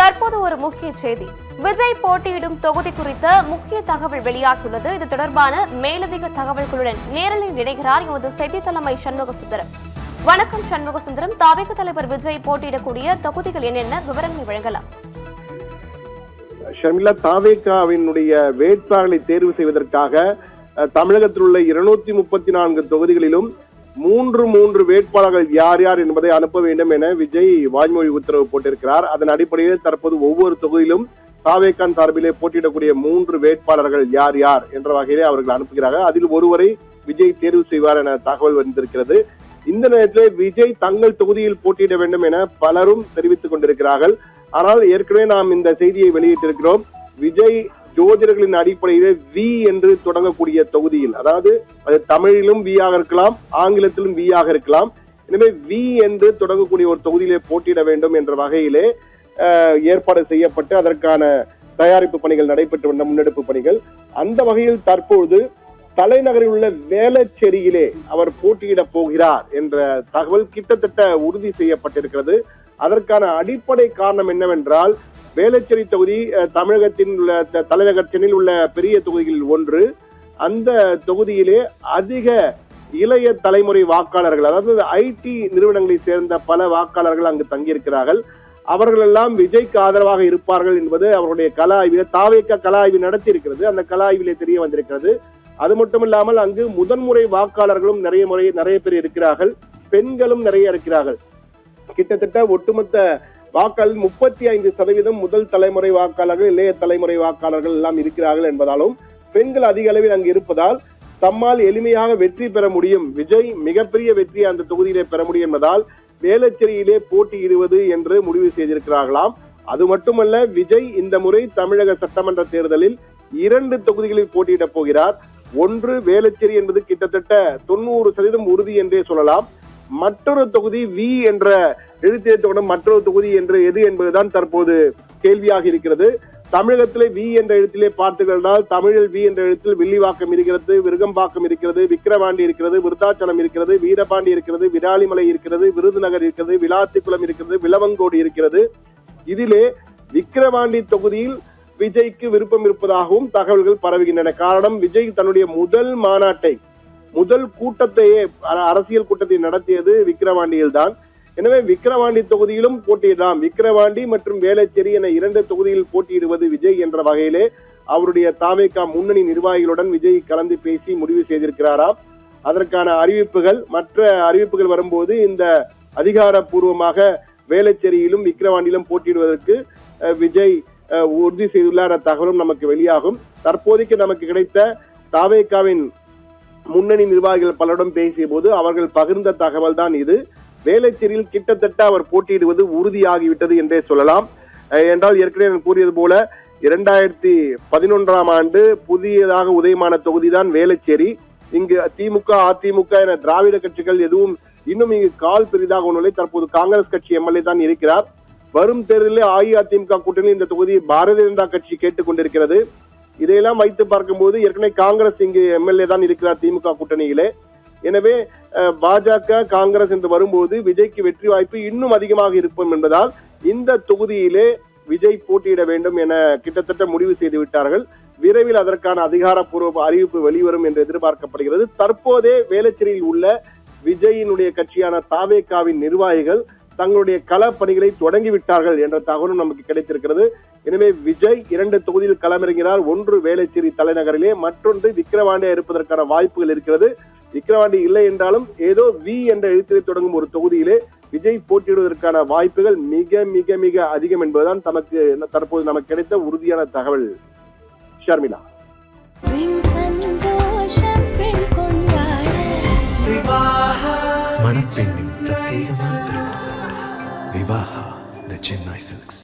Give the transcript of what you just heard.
தற்போது ஒரு முக்கிய செய்தி. விஜய் போட்டியிடும் தொகுதி குறித்த முக்கிய தகவல் வெளியாகியுள்ளது. இது தொடர்பான மேலதிக தகவல்களுடன் நேரலில் இணைகிறார் எமது செய்தி தலைமை சண்முகசுந்தரம். வணக்கம் சண்முகசுந்தரம். தாவேக தலைவர் விஜய் போட்டியிடக்கூடிய தொகுதிகள் என்னென்ன விவரங்களை வழங்கலாம்? ஷர்மிளா, தாவேகாவினுடைய வேட்பாளர்களை தேர்வு செய்வதற்காக தமிழகத்தில் உள்ள 234 தொகுதிகளிலும் மூன்று வேட்பாளர்கள் யார் யார் என்பதை அனுப்ப வேண்டும் என விஜய் வாய்மொழி உத்தரவு போட்டிருக்கிறார். அதன் அடிப்படையில் தற்போது ஒவ்வொரு தொகுதியிலும் தாவேகான் சார்பிலே போட்டியிடக்கூடிய 3 வேட்பாளர்கள் யார் யார் என்ற வகையிலே அவர்கள் அனுப்புகிறார்கள். அதில் ஒருவரை விஜய் தேர்வு செய்வார் என தகவல் வந்திருக்கிறது. இந்த நேரத்திலே விஜய் தங்கள் தொகுதியில் போட்டியிட வேண்டும் என பலரும் தெரிவித்துக் கொண்டிருக்கிறார்கள். ஆனால் ஏற்கனவே நாம் இந்த செய்தியை வெளியிட்டிருக்கிறோம். விஜய் ஜோதிடர்களின் அடிப்படையிலே வி என்று தொடங்கக்கூடிய தொகுதியில், அதாவது அது தமிழிலும் வி ஆக இருக்கலாம், ஆங்கிலத்திலும் வி ஆக இருக்கலாம். எனவே வி என்று தொடங்கக்கூடிய ஒரு தொகுதியிலே போட்டியிட வேண்டும் என்ற வகையிலே ஏற்பாடு செய்யப்பட்டு அதற்கான தயாரிப்பு பணிகள் நடைபெற்று வந்த முன்னெடுப்பு பணிகள். அந்த வகையில் தற்போது தலைநகரில் உள்ள வேளச்சேரியிலே அவர் போட்டியிட போகிறார் என்ற தகவல் கிட்டத்தட்ட உறுதி செய்யப்பட்டிருக்கிறது. அதற்கான அடிப்படை காரணம் என்னவென்றால், வேளச்சேரி தொகுதி தமிழகத்தின் உள்ள தலைநகர் சென்னையில் உள்ள பெரிய தொகுதிகளில் ஒன்று. அந்த தொகுதியிலே அதிக இளைய தலைமுறை வாக்காளர்கள், அதாவது ஐடி நிறுவனங்களை சேர்ந்த பல வாக்காளர்கள் அங்கு தங்கியிருக்கிறார்கள். அவர்கள் எல்லாம் விஜய்க்கு ஆதரவாக இருப்பார்கள் என்பது அவருடைய கள ஆய்வில் தாவேக கள ஆய்வு நடத்தி இருக்கிறது. அந்த கள ஆய்விலே தெரிய வந்திருக்கிறது. அது மட்டுமில்லாமல் அங்கு முதன்முறை வாக்காளர்களும் நிறைய பேர் இருக்கிறார்கள். பெண்களும் நிறைய இருக்கிறார்கள். கிட்டத்தட்ட ஒட்டுமொத்த வாக்காளர் 35% முதல் தலைமுறை வாக்காளர்கள், இளைய தலைமுறை வாக்காளர்கள் எல்லாம் இருக்கிறார்கள் என்பதாலும் பெண்கள் அதிக அளவில் அங்கு இருப்பதால் தம்மால் எளிமையாக வெற்றி பெற முடியும், விஜய் மிகப்பெரிய வெற்றியை அந்த தொகுதியிலே பெற முடியும் என்பதால் வேளச்சேரியிலே போட்டியிடுவது என்று முடிவு செய்திருக்கிறார்களாம். அது மட்டுமல்ல, விஜய் இந்த முறை தமிழக சட்டமன்ற தேர்தலில் 2 தொகுதிகளில் போட்டியிடப் போகிறார். ஒன்று வேளச்சேரி என்பது கிட்டத்தட்ட 90% உறுதி என்றே சொல்லலாம். மற்றொரு தொகுதி வி என்ற எழுத்தை தொடரும் மற்றொரு தொகுதி என்று எது என்பதுதான் தற்போது கேள்வியாக இருக்கிறது. தமிழகத்திலே வி என்ற எழுத்திலே பார்த்தீர்கள், தமிழில் வி என்ற எழுத்தில் வில்லிவாக்கம் இருக்கிறது, விருகம்பாக்கம் இருக்கிறது, விக்கிரவாண்டி இருக்கிறது, விருத்தாச்சலம் இருக்கிறது, வீரபாண்டி இருக்கிறது, விராலிமலை இருக்கிறது, விருதுநகர் இருக்கிறது, விளாத்திக்குளம் இருக்கிறது, விளவங்கோடு இருக்கிறது. இதிலே விக்கிரவாண்டி தொகுதியில் விஜய்க்கு விருப்பம் இருப்பதாகவும் தகவல்கள் பரவுகின்றன. காரணம், விஜய் தன்னுடைய முதல் கூட்டத்தையே அரசியல் கூட்டத்தை நடத்தியது விக்கிரவாண்டியில் தான். எனவே விக்கிரவாண்டி தொகுதியிலும் போட்டியிடலாம். விக்கிரவாண்டி மற்றும் வேளச்சேரி என 2 தொகுதியில் போட்டியிடுவது விஜய் என்ற வகையிலே அவருடைய தாவேகா முன்னணி நிர்வாகிகளுடன் விஜய் கலந்து பேசி முடிவு செய்திருக்கிறாராம். அதற்கான மற்ற அறிவிப்புகள் வரும்போது இந்த அதிகாரப்பூர்வமாக வேளச்சேரியிலும் விக்கிரவாண்டியிலும் போட்டியிடுவதற்கு விஜய் உறுதி செய்துள்ளார் தகவலும் நமக்கு வெளியாகும். தற்போதைக்கு நமக்கு கிடைத்த தாவேகாவின் முன்னணி நிர்வாகிகள் பலரிடம் பேசிய போது அவர்கள் பகிர்ந்த தகவல் தான் இது. வேளச்சேரியில் கிட்டத்தட்ட அவர் போட்டியிடுவது உறுதியாகிவிட்டது என்றே சொல்லலாம். என்றால் ஏற்கனவே நான் கூறியது போல 2011ஆம் ஆண்டு புதியதாக உதயமான தொகுதிதான் வேளச்சேரி. இங்கு திமுக, அதிமுக என திராவிட கட்சிகள் எதுவும் இன்னும் இங்கு கால் பெரிதாக ஒன்றில்லை. தற்போது காங்கிரஸ் கட்சி எம்எல்ஏ தான் இருக்கிறார். வரும் தேர்தலில் அஇஅதிமுக கூட்டணியில் இந்த தொகுதியை பாரதிய ஜனதா கட்சி கேட்டுக் கொண்டிருக்கிறது. இதையெல்லாம் வைத்து பார்க்கும்போது ஏற்கனவே காங்கிரஸ் இங்கு எம்எல்ஏ தான் இருக்கிறார் திமுக கூட்டணியிலே. எனவே பாஜக, காங்கிரஸ் என்று வரும்போது விஜய்க்கு வெற்றி வாய்ப்பு இன்னும் அதிகமாக இருக்கும் என்பதால் இந்த தொகுதியிலே விஜய் போட்டியிட வேண்டும் என கிட்டத்தட்ட முடிவு செய்து விட்டார்கள். விரைவில் அதற்கான அதிகாரப்பூர்வ அறிவிப்பு வெளிவரும் என்று எதிர்பார்க்கப்படுகிறது. தற்போதே வேளச்சேரியில் உள்ள விஜயினுடைய கட்சியான தாவேகாவின் நிர்வாகிகள் தங்களுடைய களப்பணிகளை தொடங்கிவிட்டார்கள் என்ற தகவலும் நமக்கு கிடைத்திருக்கிறது. எனவே விஜய் 2 தொகுதியில் களமிறங்கினார். ஒன்று வேளச்சேரி தலைநகரிலே, மற்றொன்று விக்கிரவாண்டியா இருப்பதற்கான வாய்ப்புகள் இருக்கிறது. விக்கிரவாண்டி இல்லை என்றாலும் ஏதோ வி என்ற எழுத்திலே தொடங்கும் ஒரு தொகுதியிலே விஜய் போட்டியிடுவதற்கான வாய்ப்புகள் மிக மிக மிக அதிகம் என்பதுதான் தற்போது நமக்கு கிடைத்த உறுதியான தகவல். ஷர்மிளா, மணப்பெண்ணின் பிரத்யேகமான திருமணம் விவாஹா தி சென்னை சில்க்ஸ்.